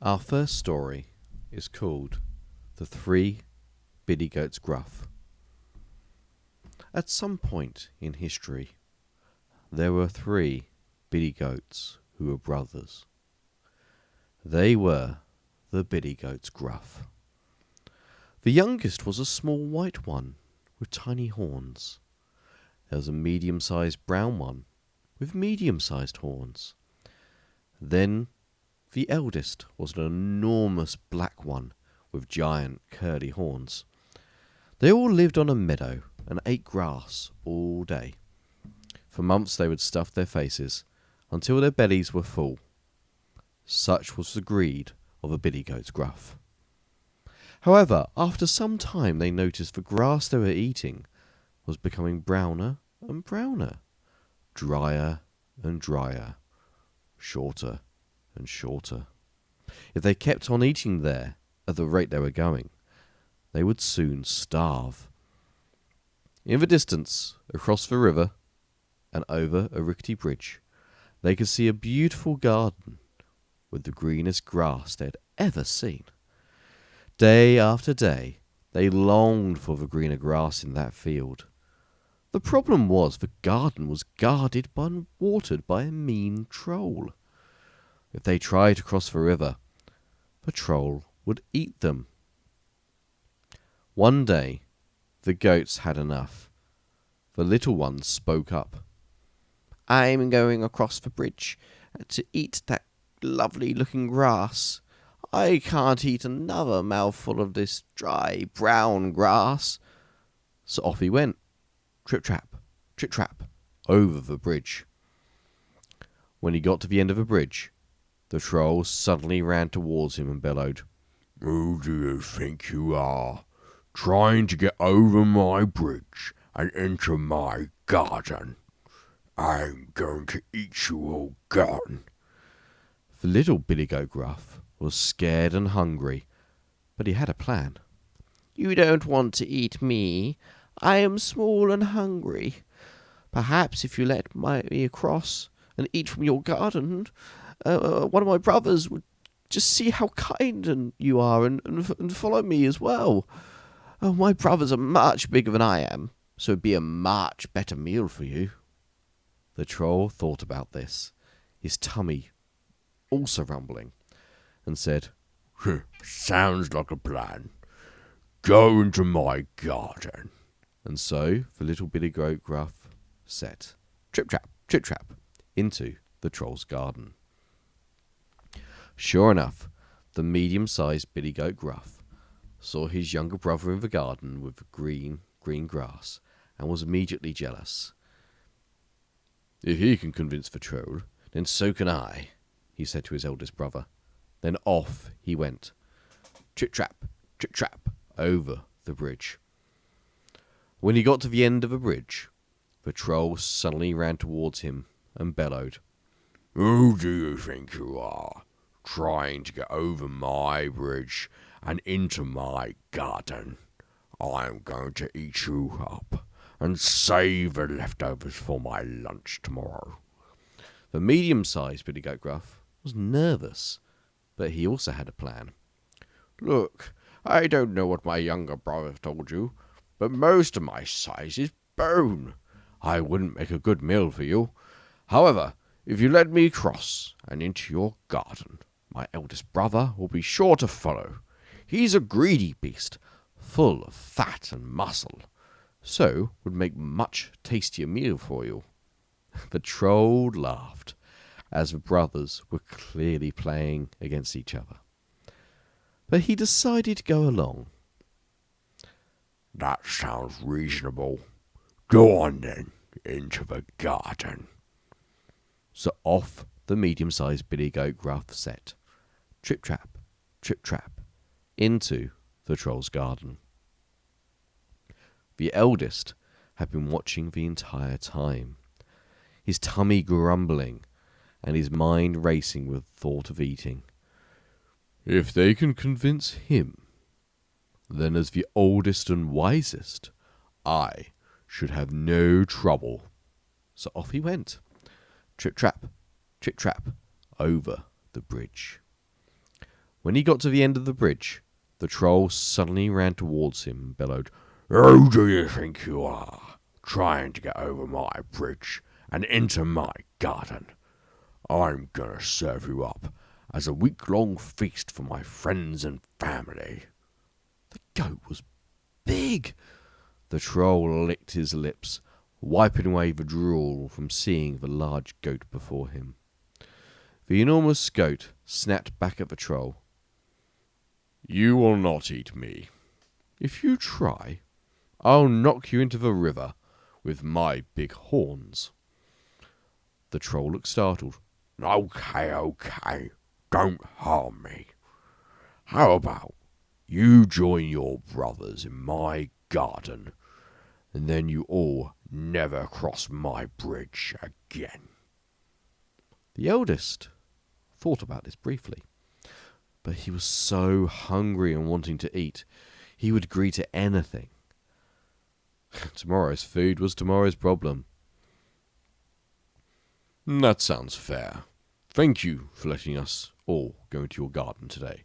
Our first story is called The Three Billy Goats Gruff. At some point in history, there were three Billy Goats who were brothers. They were the Billy Goats Gruff. The youngest was a small white one with tiny horns. There was a medium-sized brown one with medium-sized horns. Then the eldest was an enormous black one with giant curly horns. They all lived on a meadow and ate grass all day. For months they would stuff their faces until their bellies were full. Such was the greed of the Billy Goats Gruff. However, after some time they noticed the grass they were eating was becoming browner and browner, drier and drier, shorter and shorter. If they kept on eating there at the rate they were going, they would soon starve. In the distance, across the river and over a rickety bridge, they could see a beautiful garden with the greenest grass they had ever seen. Day after day, they longed for the greener grass in that field. The problem was the garden was guarded and watered by a mean troll. If they tried to cross the river, the troll would eat them. One day, the goats had enough. The little one spoke up. "I'm going across the bridge to eat that lovely-looking grass. I can't eat another mouthful of this dry, brown grass." So off he went, trip-trap, over the bridge. When he got to the end of the bridge, the troll suddenly ran towards him and bellowed, "Who do you think you are, trying to get over my bridge and into my garden? I'm going to eat you all gone." The little Billy Goat Gruff was scared and hungry, but he had a plan. "You don't want to eat me. I am small and hungry. Perhaps if you let me across and eat from your garden, one of my brothers would just see how kind you are and follow me as well. My brothers are much bigger than I am, so it'd be a much better meal for you." The troll thought about this, his tummy also rumbling, and said, "Sounds like a plan. Go into my garden." And so the little Billy Goat Gruff set trip-trap, into the troll's garden. Sure enough, the medium-sized Billy Goat Gruff saw his younger brother in the garden with the green grass and was immediately jealous. "If he can convince the troll, then so can I," he said to his eldest brother. Then off he went, trip-trap, over the bridge. When he got to the end of the bridge, the troll suddenly ran towards him and bellowed, "Who do you think you are, trying to get over my bridge and into my garden? I'm going to eat you up and save the leftovers for my lunch tomorrow." The medium-sized Billy Goat Gruff was nervous, but he also had a plan. "Look, I don't know what my younger brother told you, but most of my size is bone. I wouldn't make a good meal for you. However, if you let me cross and into your garden, my eldest brother will be sure to follow. He's a greedy beast, full of fat and muscle, so would make much tastier meal for you." The troll laughed, as the brothers were clearly playing against each other. But he decided to go along. "That sounds reasonable. Go on then, into the garden." So off the medium-sized Billy Goat Gruff set, trip-trap, into the troll's garden. The eldest had been watching the entire time, his tummy grumbling and his mind racing with the thought of eating. If they can convince him, then as the oldest and wisest, I should have no trouble. So off he went, trip-trap, over the bridge. When he got to the end of the bridge, the troll suddenly ran towards him and bellowed, Who do you think you are, trying to get over my bridge and into my garden? I'm gonna serve you up as a week-long feast for my friends and family. The goat was big. The troll licked his lips, wiping away the drool from seeing the large goat before him. The enormous goat snapped back at the troll. You will not eat me. If you try, I'll knock you into the river with my big horns. The troll looked startled. Okay. Don't harm me. How about you join your brothers in my garden, and then you all never cross my bridge again? The eldest thought about this briefly, but he was so hungry and wanting to eat, he would agree to anything. Tomorrow's food was tomorrow's problem. That sounds fair. Thank you for letting us all go into your garden today.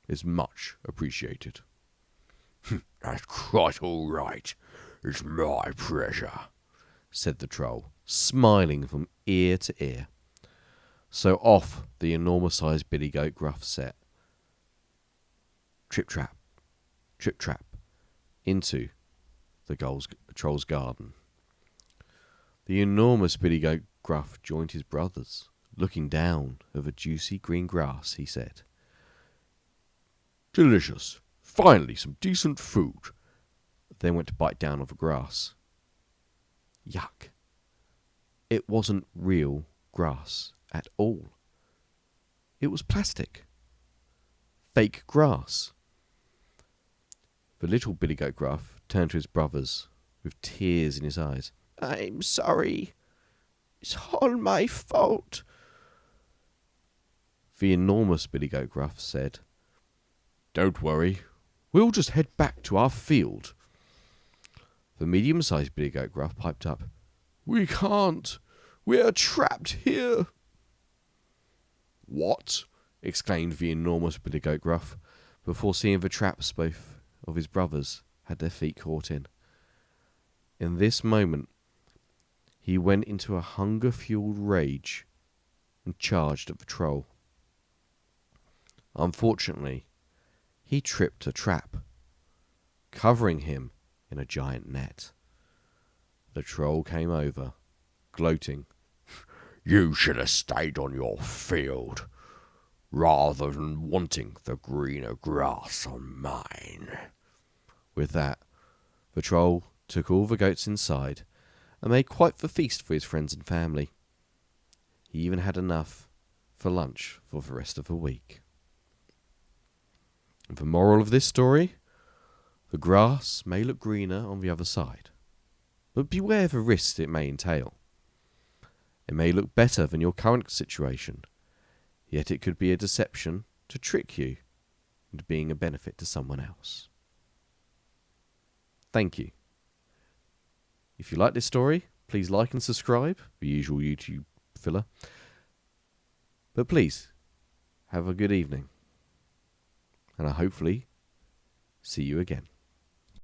It's much appreciated. That's quite all right. It's my pleasure, said the troll, smiling from ear to ear. So off the enormous-sized billy goat Gruff set. Trip trap, into the troll's garden. The enormous billy goat Gruff joined his brothers. Looking down at the juicy green grass, he said, Delicious. Finally, some decent food. Then went to bite down on the grass. Yuck. It wasn't real grass at all. It was plastic. Fake grass. The little billy goat Gruff turned to his brothers with tears in his eyes. I'm sorry. It's all my fault. The enormous billy goat Gruff said, Don't worry. We'll just head back to our field. The medium-sized billy goat Gruff piped up, We can't. We're trapped here. What? Exclaimed the enormous billy goat Gruff, before seeing the traps both of his brothers had their feet caught in. In this moment, he went into a hunger-fueled rage and charged at the troll. Unfortunately, he tripped a trap, covering him in a giant net. The troll came over, gloating. You should have stayed on your field, rather than wanting the greener grass on mine. With that, the troll took all the goats inside and made quite the feast for his friends and family. He even had enough for lunch for the rest of the week. And the moral of this story? The grass may look greener on the other side, but beware the risks it may entail. It may look better than your current situation, yet it could be a deception to trick you into being a benefit to someone else. Thank you. If you like this story, please like and subscribe, the usual YouTube filler. But please, have a good evening, and I hopefully see you again.